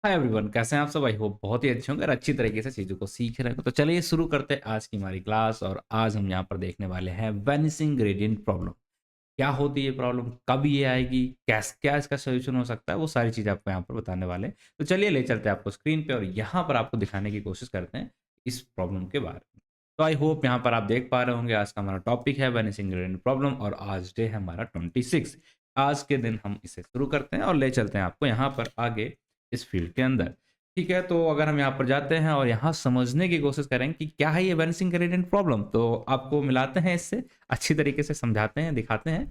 Hi everyone, कैसे हैं आप सब? आई होप बहुत ही अच्छे होंगे और अच्छी तरीके से चीज़ों को सीख रहे हो। तो चलिए शुरू करते हैं आज की हमारी क्लास। और आज हम यहाँ पर देखने वाले हैं वैनिशिंग ग्रेडियंट प्रॉब्लम। क्या होती है ये प्रॉब्लम, कब ये आएगी, क्या इसका सोल्यूशन हो सकता है, वो सारी चीज़ आपको यहाँ पर बताने वाले हैं। तो चलिए ले चलते हैं आपको स्क्रीन पे और यहाँ पर आपको दिखाने की कोशिश करते हैं इस प्रॉब्लम के बारे में। तो आई होप यहाँ पर आप देख पा रहे होंगे आज का हमारा टॉपिक है वैनिशिंग ग्रेडियंट प्रॉब्लम और आज डे है हमारा 26। आज के दिन हम इसे शुरू करते हैं और ले चलते हैं आपको यहाँ पर आगे इस फील्ड के अंदर। ठीक है, तो अगर हम यहाँ पर जाते हैं और यहाँ समझने की कोशिश करें कि क्या है ये वैनिशिंग ग्रेडियंट प्रॉब्लम, तो आपको मिलाते हैं इससे, अच्छी तरीके से समझाते हैं, दिखाते हैं।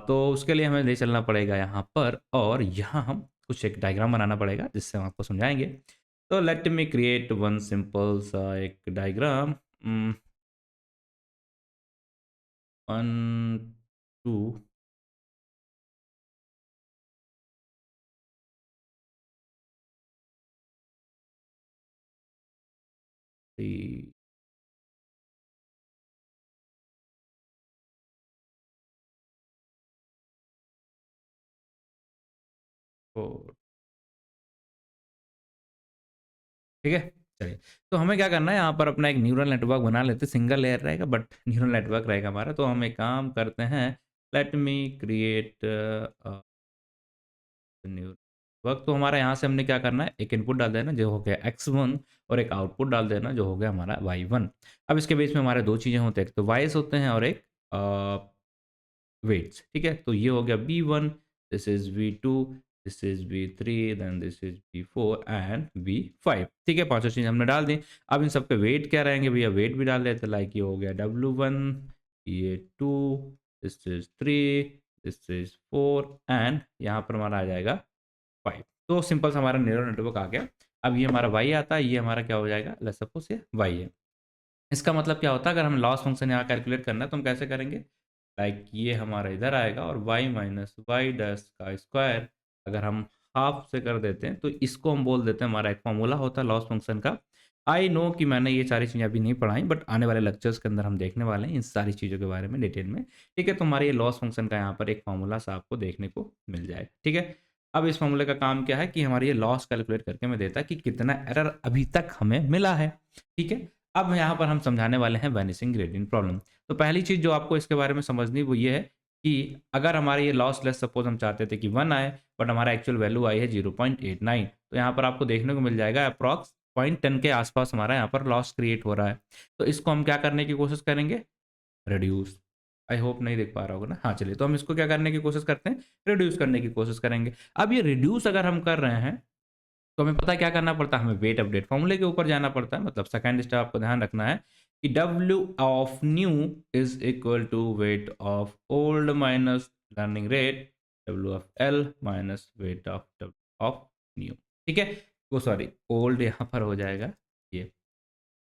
तो उसके लिए हमें ले चलना पड़ेगा यहाँ पर और यहाँ हम कुछ एक डायग्राम बनाना पड़ेगा जिससे हम आपको समझाएंगे। तो let me create one simple सा एक डायग्राम। 1 2 3 4। ठीक है, चलिए। तो हमें क्या करना है, यहाँ पर अपना एक न्यूरल नेटवर्क बना लेते हैं। सिंगल लेयर रहेगा बट न्यूरल नेटवर्क रहेगा हमारा। तो हम एक काम करते हैं, लेट मी क्रिएट नेटवर्क। तो हमारा यहाँ से हमने क्या करना है, एक इनपुट डाल देना जो हो गया x1 और एक आउटपुट डाल देना जो हो गया हमारा y1। अब इसके बीच में हमारे दो चीज़ें होते हैं, एक तो वाइस होते हैं और एक वेट्स। ठीक है, तो ये हो गया v1, this is v2, this is v3, then this is v4 and v5। ठीक है, पांचों चीज़ हमने डाल दी। अब इन सब पे वेट क्या रहेंगे भैया, वेट भी डाल लेते, लाइक ये हो गया w1, ये 2, this is 3, this is 4 and यहाँ पर हमारा आ जाएगा 5। तो सिंपल सा हमारा न्यूरल नेटवर्क आ गया। अब ये हमारा y आता है, ये हमारा क्या हो जाएगा, लेट्स सपोज ये y है। इसका मतलब क्या होता है, अगर हम लॉस फंक्शन यहाँ कैलकुलेट करना है तो हम कैसे करेंगे, लाइक ये हमारा इधर आएगा और y माइनस वाई डैश का स्क्वायर अगर हम हाफ से कर देते हैं तो इसको हम बोल देते हैं, हमारा एक फॉर्मूला होता है लॉस फंक्शन का। आई नो कि मैंने ये सारी चीज़ें अभी नहीं पढ़ाई बट आने वाले लेक्चर्स के अंदर हम देखने वाले हैं इन सारी चीज़ों के बारे में डिटेल में। ठीक है, तो हमारे ये लॉस फंक्शन का यहाँ पर एक फॉर्मूला सा आपको देखने को मिल जाएगा। ठीक है, अब इस फॉर्मूले का काम क्या है कि हमारी ये लॉस कैलकुलेट करके हमें देता है कि कितना एरर अभी तक हमें मिला है। ठीक है, अब यहाँ पर हम समझाने वाले हैं वैनिशिंग ग्रेडियंट प्रॉब्लम। तो पहली चीज़ जो आपको इसके बारे में समझनी वो ये है कि अगर हमारे ये लॉस लेस सपोज हम चाहते थे कि 1 आए बट हमारा एक्चुअल वैल्यू आई है 0.89, तो यहाँ पर आपको देखने को मिल जाएगा अप्रॉक्स 0.10 के आसपास हमारा यहाँ पर लॉस क्रिएट हो रहा है। तो इसको हम क्या करने की कोशिश करेंगे, रिड्यूस। आई होप नहीं देख पा रहा होगा ना, हाँ चलिए। तो हम इसको क्या करने की कोशिश करते हैं, रिड्यूस करने की कोशिश करेंगे। अब ये रिड्यूस अगर हम कर रहे हैं तो हमें पता है क्या करना पड़ता है, हमें वेट अपडेट फॉर्मूले के ऊपर जाना पड़ता है। मतलब सेकंड स्टेप आपको ध्यान रखना है कि W of new is equal to weight of old minus learning rate W of L minus weight of new. ठीक है, वो सॉरी ओल्ड यहाँ पर हो जाएगा,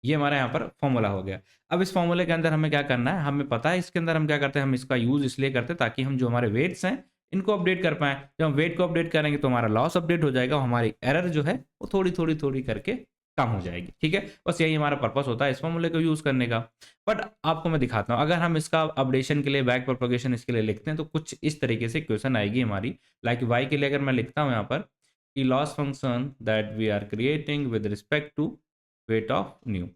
ये हमारा यहाँ पर फॉर्मूला हो गया। अब इस फॉर्मूले के अंदर हमें क्या करना है, हमें पता है इसके अंदर हम क्या करते हैं, हम इसका यूज़ इसलिए करते हैं ताकि हम जो हमारे वेट्स हैं इनको अपडेट कर पाएँ। जब हम वेट को अपडेट करेंगे तो हमारा लॉस अपडेट हो जाएगा और हमारी एरर जो है वो थोड़ी-थोड़ी करके कम हो जाएगी। ठीक है, बस यही हमारा पर्पस होता है इस फॉर्मूले को यूज़ करने का। बट आपको मैं दिखाता हूँ, अगर हम इसका अपडेशन के लिए बैक प्रोपगेशन इसके लिए लिखते हैं तो कुछ इस तरीके से इक्वेशन आएगी हमारी। लाइक वाई के लिए अगर मैं लिखता हूँ यहाँ पर कि loss function that we are creating with respect to weight of new,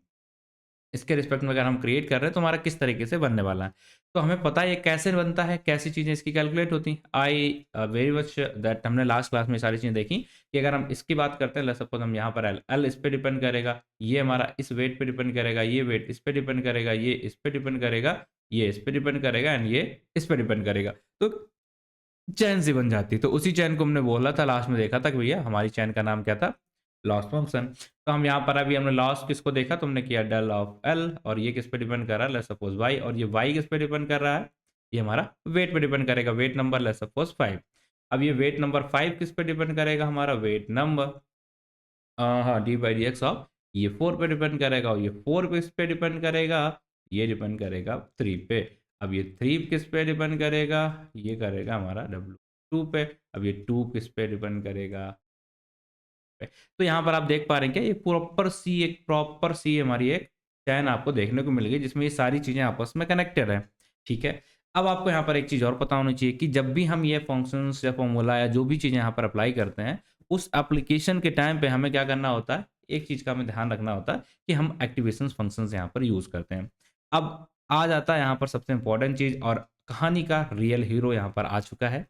इसके रिस्पेक्ट में अगर हम क्रिएट कर रहे हैं तो हमारा किस तरीके से बनने वाला है। तो हमें पता है ये कैसे बनता है, कैसी चीज़ें इसकी कैलकुलेट होती हैं। आई वेरी मच दैट हमने लास्ट क्लास में सारी चीज़ें देखी कि अगर हम इसकी बात करते हैं, लेट्स सपोज हम यहाँ पर एल एल इस पे डिपेंड करेगा, ये हमारा इस वेट पे डिपेंड करेगा, ये वेट इस पे डिपेंड करेगा, ये इस पे डिपेंड करेगा, ये इस पे डिपेंड करेगा एंड ये इस पे डिपेंड करेगा। तो चैन सी बन जाती। तो उसी चैन को हमने बोला था, लास्ट में देखा था कि भैया हमारी चैन का नाम क्या था, लॉस फंक्शन। तो हम यहाँ पर अभी हमने लॉस किसको देखा, तुमने किया डेल ऑफ एल और ये किस पे डिपेंड कर रहा है, लेट्स सपोज वाई, और ये वाई किस पे डिपेंड कर रहा है, ये हमारा वेट पे डिपेंड करेगा, वेट नंबर लेट्स सपोज 5। अब ये वेट नंबर 5 किस पे डिपेंड करेगा, हमारा वेट नंबर हाँ D by D x of, ये 4 पे डिपेंड करेगा और ये 4 किस पे डिपेंड करेगा, ये डिपेंड करेगा 3 पे। अब ये 3 किस पे डिपेंड करेगा, ये करेगा हमारा डब्ल्यू 2 पे। अब ये 2 किस पे डिपेंड करेगा पे। तो यहाँ पर आप देख पा रहे हैं क्या, ये प्रॉपर सी हमारी एक चैन आपको देखने को मिल गई जिसमें ये सारी चीज़ें आपस में कनेक्टेड है। ठीक है, अब आपको यहाँ पर एक चीज़ और पता होनी चाहिए कि जब भी हम ये फंक्शंस या फॉर्मूला या जो भी चीज़ें यहाँ पर अप्लाई करते हैं उस एप्लीकेशन के टाइम पे हमें क्या करना होता है, एक चीज़ का हमें ध्यान रखना होता है कि हम एक्टिवेशन फंक्शंस यहाँ पर यूज़ करते हैं। अब आ जाता है यहाँ पर सबसे इम्पोर्टेंट चीज़, और कहानी का रियल हीरो यहाँ पर आ चुका है,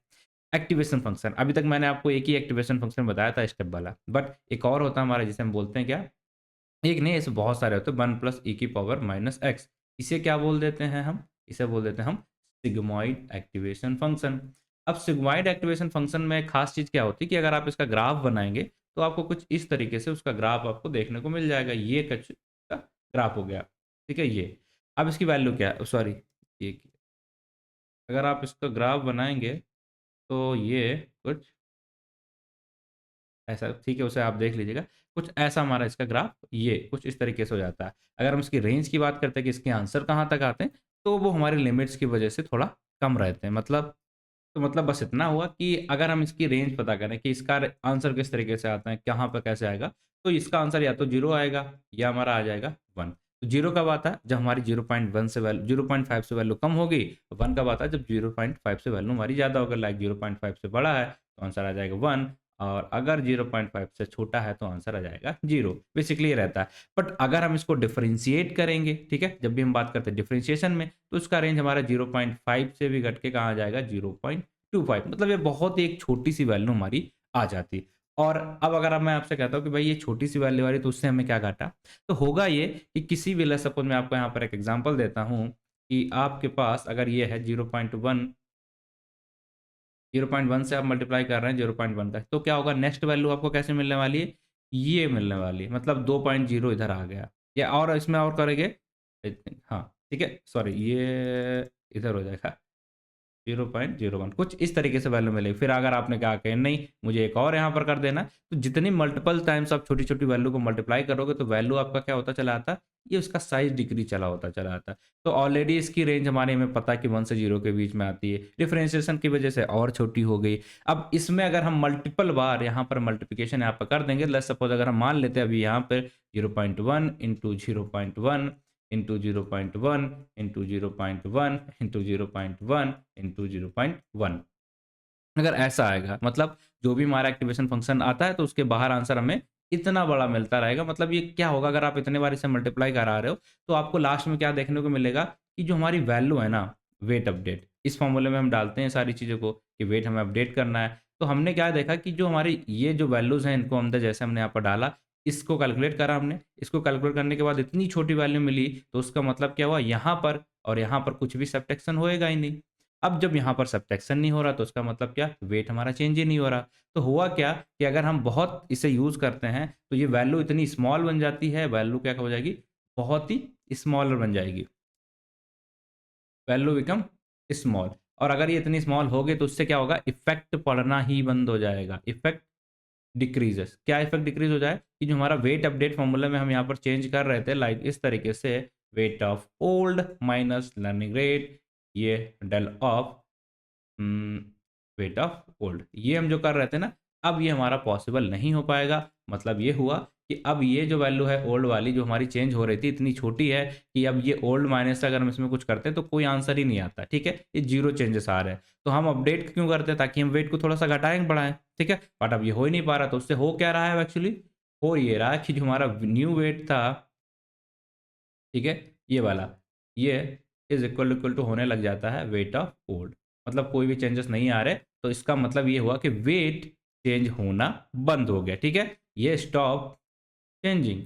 एक्टिवेशन फंक्शन। अभी तक मैंने आपको एक ही एक्टिवेशन फंक्शन बताया था स्टेप वाला, बट एक और होता है हमारा जिसे हम बोलते हैं क्या, एक नहीं ऐसे बहुत सारे होते हैं, 1 प्लस ई की पावर माइनस एक्स। इसे क्या बोल देते हैं हम, इसे बोल देते हैं हम सिग्मॉइड एक्टिवेशन फंक्शन। अब सिग्मॉइड एक्टिवेशन फंक्शन में खास चीज़ क्या होती है कि अगर आप इसका ग्राफ बनाएंगे तो आपको कुछ इस तरीके से उसका ग्राफ आपको देखने को मिल जाएगा। ये कच का ग्राफ हो गया, ठीक है। ये अब इसकी वैल्यू क्या है, सॉरी, ये अगर आप इसका ग्राफ बनाएंगे तो ये कुछ ऐसा, ठीक है, उसे आप देख लीजिएगा। कुछ ऐसा हमारा इसका ग्राफ ये कुछ इस तरीके से हो जाता है। अगर हम इसकी रेंज की बात करते हैं कि इसके आंसर कहाँ तक आते हैं, तो वो हमारी लिमिट्स की वजह से थोड़ा कम रहते हैं। मतलब तो मतलब बस इतना हुआ कि अगर हम इसकी रेंज पता करें कि इसका आंसर किस तरीके से आता है, कहाँ पर कैसे आएगा, तो इसका आंसर या तो 0 आएगा या हमारा आ जाएगा 1। तो 0 कब आता है, जब हमारी 0.1 से वैल्यू 0.5 से वैल्यू कम होगी। 1 कब आता है, जब 0.5 से वैल्यू हमारी ज़्यादा होगी, लाइक 0.5 से बड़ा है तो आंसर आ जाएगा 1, और अगर 0.5 से छोटा है तो आंसर आ जाएगा 0। बेसिकली ये रहता है। बट अगर हम इसको डिफरेंशिएट करेंगे, ठीक है, जब भी हम बात करते हैं डिफरेंशिएशन में, तो उसका रेंज हमारा 0.5 से भी घट के कहाँ आ जाएगा, 0.25। मतलब ये बहुत ही एक छोटी सी वैल्यू हमारी आ जाती। और अब अगर अब मैं आपसे कहता हूँ कि भाई ये छोटी सी वैल्यू वाली, तो उससे हमें क्या घटा, तो होगा ये कि किसी भी, लेट्स सपोज मैं आपको यहाँ पर एक एग्जांपल देता हूँ कि आपके पास अगर ये है 0.1, 0.1 से आप मल्टीप्लाई कर रहे हैं 0.1 का, तो क्या होगा, नेक्स्ट वैल्यू आपको कैसे मिलने वाली है, ये मिलने वाली है। मतलब 2.0 इधर आ गया, या और इसमें और करेंगे, हाँ ठीक है, सॉरी, ये इधर हो जाएगा 0.01, कुछ इस तरीके से वैल्यू मिलेगी। फिर अगर आपने कहा कि नहीं मुझे एक और यहाँ पर कर देना, तो जितनी मल्टीपल टाइम्स आप छोटी-छोटी वैल्यू को मल्टीप्लाई करोगे तो वैल्यू आपका क्या होता चला आता है, ये उसका साइज़ डिक्रीज़ चला होता चला आता है। तो ऑलरेडी इसकी रेंज हमारे में पता है कि 1 से 0 के बीच में आती है। डिफरेंशिएशन की वजह से और छोटी हो गई। अब इसमें अगर हम मल्टीपल बार यहाँ पर मल्टिप्लिकेशन यहाँ पर कर देंगे, लेट्स सपोज़ अगर हम मान लेते हैं अभी यहाँ पर 0.1 into 0.1 into 0.1 into 0.1 into 0.1 into 0.1, अगर ऐसा आएगा, मतलब जो भी हमारा एक्टिवेशन फंक्शन आता है तो उसके बाहर आंसर हमें इतना बड़ा मिलता रहेगा। मतलब ये क्या होगा, अगर आप इतने बार इसे मल्टीप्लाई करा रहे हो तो आपको लास्ट में क्या देखने को मिलेगा कि जो हमारी वैल्यू है ना, वेट अपडेट, इस फॉर्मूले में हम डालते हैं सारी चीज़ों को कि वेट हमें अपडेट करना है। तो हमने क्या देखा कि जो हमारी ये जो वैल्यूज़ हैं इनको अंदर जैसे हमने यहाँ पर डाला, इसको कैलकुलेट करा हमने, इसको कैलकुलेट करने के बाद इतनी छोटी वैल्यू मिली, तो उसका मतलब क्या हुआ, यहाँ पर और यहाँ पर कुछ भी सब्ट्रैक्शन होएगा ही नहीं। अब जब यहाँ पर सब्ट्रैक्शन नहीं हो रहा तो उसका मतलब क्या, वेट हमारा चेंज ही नहीं हो रहा। तो हुआ क्या कि अगर हम बहुत इसे यूज़ करते हैं तो ये वैल्यू इतनी स्मॉल बन जाती है, वैल्यू क्या हो जाएगी, बहुत ही स्मॉलर बन जाएगी, वैल्यू बिकम स्मॉल। और अगर ये इतनी स्मॉल हो गई तो उससे क्या होगा, इफेक्ट पड़ना ही बंद हो जाएगा, इफेक्ट डिक्रीजेस। क्या इफेक्ट डिक्रीज हो जाए कि जो हमारा वेट अपडेट फॉर्मूला में हम यहाँ पर चेंज कर रहे थे, लाइक इस तरीके से, weight of old minus learning rate, ये del of weight of old, ये हम जो कर रहे थे ना, अब ये हमारा पॉसिबल नहीं हो पाएगा। मतलब ये हुआ कि अब ये जो वैल्यू है ओल्ड वाली जो हमारी चेंज हो रही थी इतनी छोटी है कि अब ये ओल्ड माइनस से अगर हम इसमें कुछ करते हैं तो कोई आंसर ही नहीं आता, ठीक है, ये जीरो चेंजेस आ रहे हैं। तो हम अपडेट क्यों करते हैं, ताकि हम वेट को थोड़ा सा घटाएं बढ़ाएं, ठीक है। बट अब ये हो ही नहीं पा रहा, तो उससे हो क्या रहा है, एक्चुअली हो ये रहा है कि जो हमारा न्यू वेट था, ठीक है, ये वाला, ये इज इक्वल टू होने लग जाता है वेट ऑफ ओल्ड। मतलब कोई भी चेंजेस नहीं आ रहे, तो इसका मतलब ये हुआ कि वेट चेंज होना बंद हो गया, ठीक है, ये स्टॉप चेंजिंग।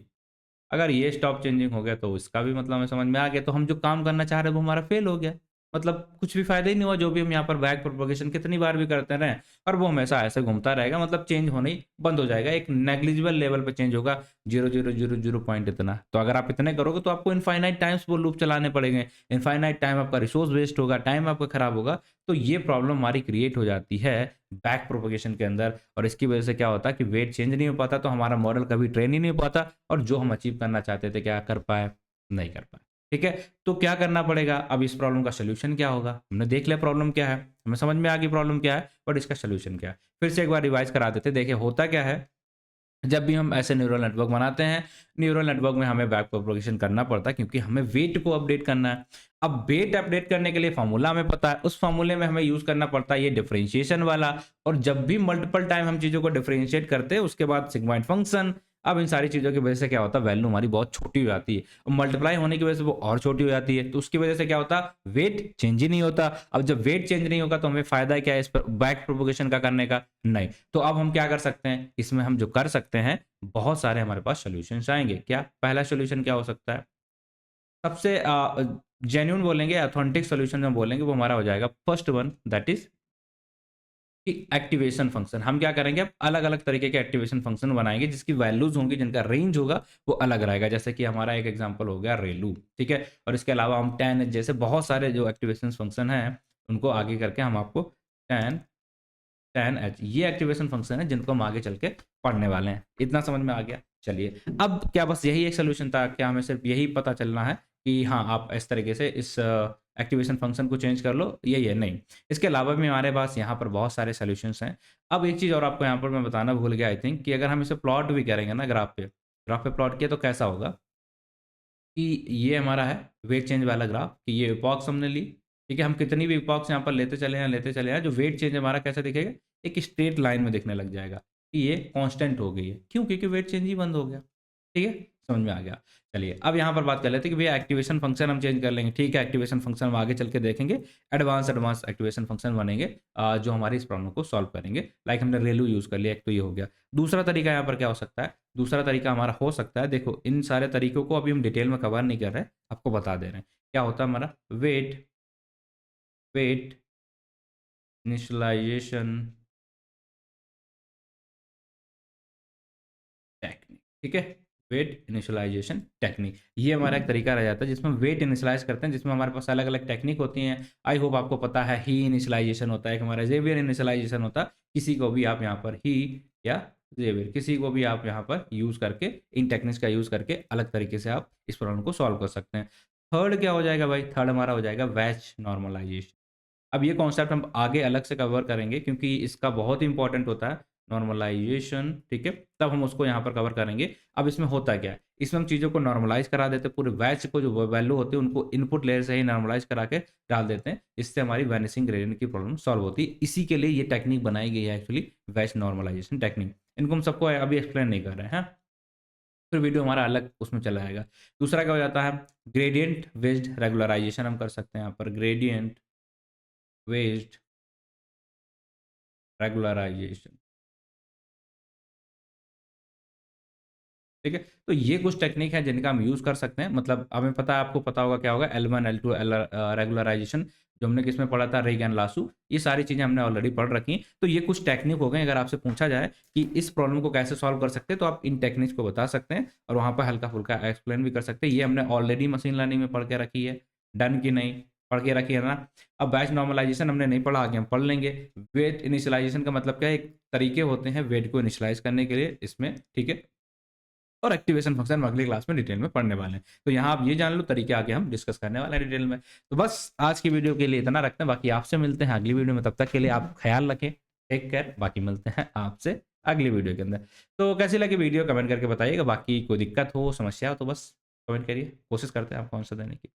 अगर ये स्टॉप चेंजिंग हो गया तो इसका भी मतलब हमें समझ में आ गया, तो हम जो काम करना चाह रहे हैं वो हमारा फेल हो गया। मतलब कुछ भी फायदा ही नहीं हुआ, जो भी हम यहाँ पर बैक प्रोपगेशन कितनी बार भी करते रहें और वो हमेशा ऐसे घूमता रहेगा, मतलब चेंज होना ही बंद हो जाएगा, एक नेग्लिजिबल लेवल पे चेंज होगा, 0.000 पॉइंट इतना। तो अगर आप इतने करोगे तो आपको इनफाइनाइट टाइम्स वो लूप चलाने पड़ेंगे, इनफाइनाइट टाइम आपका रिसोर्स वेस्ट होगा, टाइम आपका खराब होगा। तो ये प्रॉब्लम हमारी क्रिएट हो जाती है बैक प्रोपगेशन के अंदर, और इसकी वजह से क्या होता है कि वेट चेंज नहीं हो पाता, तो हमारा मॉडल कभी ट्रेन ही नहीं हो पाता, और जो हम अचीव करना चाहते थे क्या कर पाए, नहीं कर पाए, ठीक है। तो क्या करना पड़ेगा, अब इस प्रॉब्लम का सोल्यूशन क्या होगा, हमने देख लिया प्रॉब्लम क्या है, हमें समझ में आ गई प्रॉब्लम क्या है, बट इसका सोल्यूशन क्या है, फिर से एक बार रिवाइज करा देते। देखिए होता क्या है जब भी हम ऐसे न्यूरल नेटवर्क बनाते हैं, न्यूरल नेटवर्क में हमें बैक प्रोपगेशन करना पड़ता है क्योंकि हमें वेट को अपडेट करना है। अब वेट अपडेट करने के लिए फ़ॉर्मूला हमें पता है, उस फ़ॉर्मूले में हमें यूज़ करना पड़ता है ये डिफरेंशिएशन वाला, और जब भी मल्टीपल टाइम हम चीज़ों को डिफरेंशिएट करते हैं, उसके बाद सिग्मॉइड फ़ंक्शन। अब इन सारी चीज़ों की वजह से क्या होता है, वैल्यू हमारी बहुत छोटी हो जाती है, और मल्टीप्लाई होने की वजह से वो और छोटी हो जाती है, तो उसकी वजह से क्या होता है, वेट चेंज ही नहीं होता। अब जब वेट चेंज नहीं होगा तो हमें फ़ायदा क्या है इस पर बैक प्रोपगेशन का करने का? नहीं। तो अब हम क्या कर सकते हैं, इसमें हम जो कर सकते हैं, बहुत सारे हमारे पास सॉल्यूशंस आएँगे। क्या? पहला सॉल्यूशन क्या हो सकता है? सबसे जेन्युइन बोलेंगे, ऑथेंटिक सॉल्यूशन जो बोलेंगे वो हमारा हो जाएगा फर्स्ट वन, दैट इज़ कि एक्टिवेशन फंक्शन। हम क्या करेंगे, अब अलग-अलग तरीके के एक्टिवेशन फंक्शन बनाएँगे जिसकी वैल्यूज़ होंगी, जिनका रेंज होगा वो अलग रहेगा। जैसे कि हमारा एक एग्जांपल हो गया रेलू, ठीक है? और इसके अलावा हम tan जैसे बहुत सारे जो एक्टिवेशन फंक्शन हैं, उनको आगे करके हम आपको tan tan h ये एक्टिवेशन फंक्शन है जिनको हम आगे चल के पढ़ने वाले हैं। इतना समझ में आ गया? चलिए, अब क्या बस यही एक सॉल्यूशन था? क्या हमें सिर्फ यही पता चलना है कि हाँ, आप इस तरीके से इस एक्टिवेशन फंक्शन को चेंज कर लो, यही है? नहीं। इसके अलावा भी हमारे पास यहाँ पर बहुत सारे सॉल्यूशंस हैं। अब एक चीज़ और आपको यहाँ पर मैं बताना भूल गया आई थिंक, कि अगर हम इसे प्लॉट भी करेंगे ना ग्राफ पे प्लॉट किया तो कैसा होगा कि ये हमारा है वेट चेंज वाला ग्राफ, कि ये इपॉक्स हमने ली, ठीक है? हम कितनी भी इपॉक्स यहाँ पर लेते चले हैं, जो वेट चेंज हमारा कैसा दिखेगा? एक स्ट्रेट लाइन में दिखने लग जाएगा कि ये कांस्टेंट हो गई है। क्यों? क्योंकि वेट चेंज ही बंद हो गया। ठीक है? समझ में आ गया। चलिए, अब यहाँ पर बात कर लेते हैं कि भैया एक्टिवेशन फंक्शन हम चेंज कर लेंगे। ठीक है, एक्टिवेशन फंक्शन हम आगे चल के देखेंगे। एडवांस एक्टिवेशन फंक्शन बनेंगे जो हमारी इस प्रॉब्लम को सॉल्व करेंगे। लाइक हमने रेलू यूज़ कर लिया, एक तो ये हो गया। दूसरा तरीका यहाँ पर क्या हो सकता है? दूसरा तरीका हमारा हो सकता है, देखो इन सारे तरीकों को अभी हम डिटेल में कवर नहीं कर रहे हैं, आपको बता दे रहे हैं। क्या होता है हमारा वेट वेट इनिशियलाइज़ेशन टेक्निक, ठीक है? वेट इनिशियलाइज़ेशन टेक्निक, ये हमारा एक तरीका रह जाता है जिसमें वेट इनिशियलाइज़ करते हैं, जिसमें हमारे पास अलग-अलग टेक्निक होती हैं। आई होप आपको पता है, ही इनिशियलाइज़ेशन होता है, एक हमारा ज़ेवियर इनिशियलाइज़ेशन होता है। किसी को भी आप यहाँ पर ही या ज़ेवियर, किसी को भी आप यहाँ पर यूज़ करके, इन टेक्निक्स का यूज़ करके अलग तरीके से आप इस प्रॉब्लम को सॉल्व कर सकते हैं। थर्ड क्या हो जाएगा भाई? थर्ड हमारा हो जाएगा बैच नॉर्मलाइज़ेशन। अब ये कॉन्सेप्ट हम आगे अलग से कवर करेंगे क्योंकि इसका बहुत इंपॉर्टेंट होता है नॉर्मलाइजेशन, ठीक है? तब हम उसको यहाँ पर कवर करेंगे। अब इसमें होता क्या है? इसमें हम चीज़ों को नॉर्मलाइज़ करा देते हैं, पूरे बैच को जो वैल्यू होती है उनको इनपुट लेयर से ही नॉर्मलाइज़ करा के डाल देते हैं। इससे हमारी वैनिशिंग ग्रेडिएंट की प्रॉब्लम सॉल्व होती है। इसी के लिए ये टेक्निक बनाई गई है एक्चुअली, बैच नॉर्मलाइजेशन टेक्निक। इनको हम सबको अभी एक्सप्लेन नहीं कर रहे हैं, हाँ? फिर वीडियो हमारा अलग उसमें चला जाएगा। दूसरा क्या हो जाता है? ग्रेडिएंट बेस्ड रेगुलराइजेशन हम कर सकते हैं यहाँ पर, ग्रेडिएंट बेस्ड रेगुलराइजेशन, ठीक है? तो ये कुछ टेक्निक है जिनका हम यूज़ कर सकते हैं। मतलब हमें पता है, आपको पता होगा क्या होगा, L1, L2, रेगुलराइजेशन, जो हमने किसमें पढ़ा था, रेग एंड लासू। ये सारी चीज़ें हमने ऑलरेडी पढ़ रखी हैं। तो ये कुछ टेक्निक हो गए, अगर आपसे पूछा जाए कि इस प्रॉब्लम को कैसे सॉल्व कर सकते हैं, तो आप इन टेक्निक्स को बता सकते हैं और वहाँ पर हल्का-फुल्का एक्सप्लेन भी कर सकते हैं। ये हमने ऑलरेडी मशीन लर्निंग में पढ़ के रखी है। डन की नहीं? पढ़ के रखी है ना? अब बैच नॉर्मलाइजेशन हमने नहीं पढ़ा, आगे हम पढ़ लेंगे। वेट इनिशियलाइजेशन का मतलब क्या है? एक तरीके होते हैं वेट को इनिशियलाइज़ करने के लिए इसमें, ठीक है? और एक्टिवेशन फंक्शन हम अगली क्लास में डिटेल में पढ़ने वाले हैं। तो यहाँ आप ये जान लो, तरीके आगे हम डिस्कस करने वाले हैं डिटेल में। तो बस आज की वीडियो के लिए इतना रखते हैं, बाकी आपसे मिलते हैं अगली वीडियो में। तब तक के लिए आप ख्याल रखें, टेक केयर, बाकी मिलते हैं आपसे अगली वीडियो के अंदर। तो कैसी लगी वीडियो कमेंट करके बताइएगा, बाकी कोई दिक्कत हो, समस्या हो तो बस कमेंट करिए, कोशिश करते हैं आपको आंसर देने की।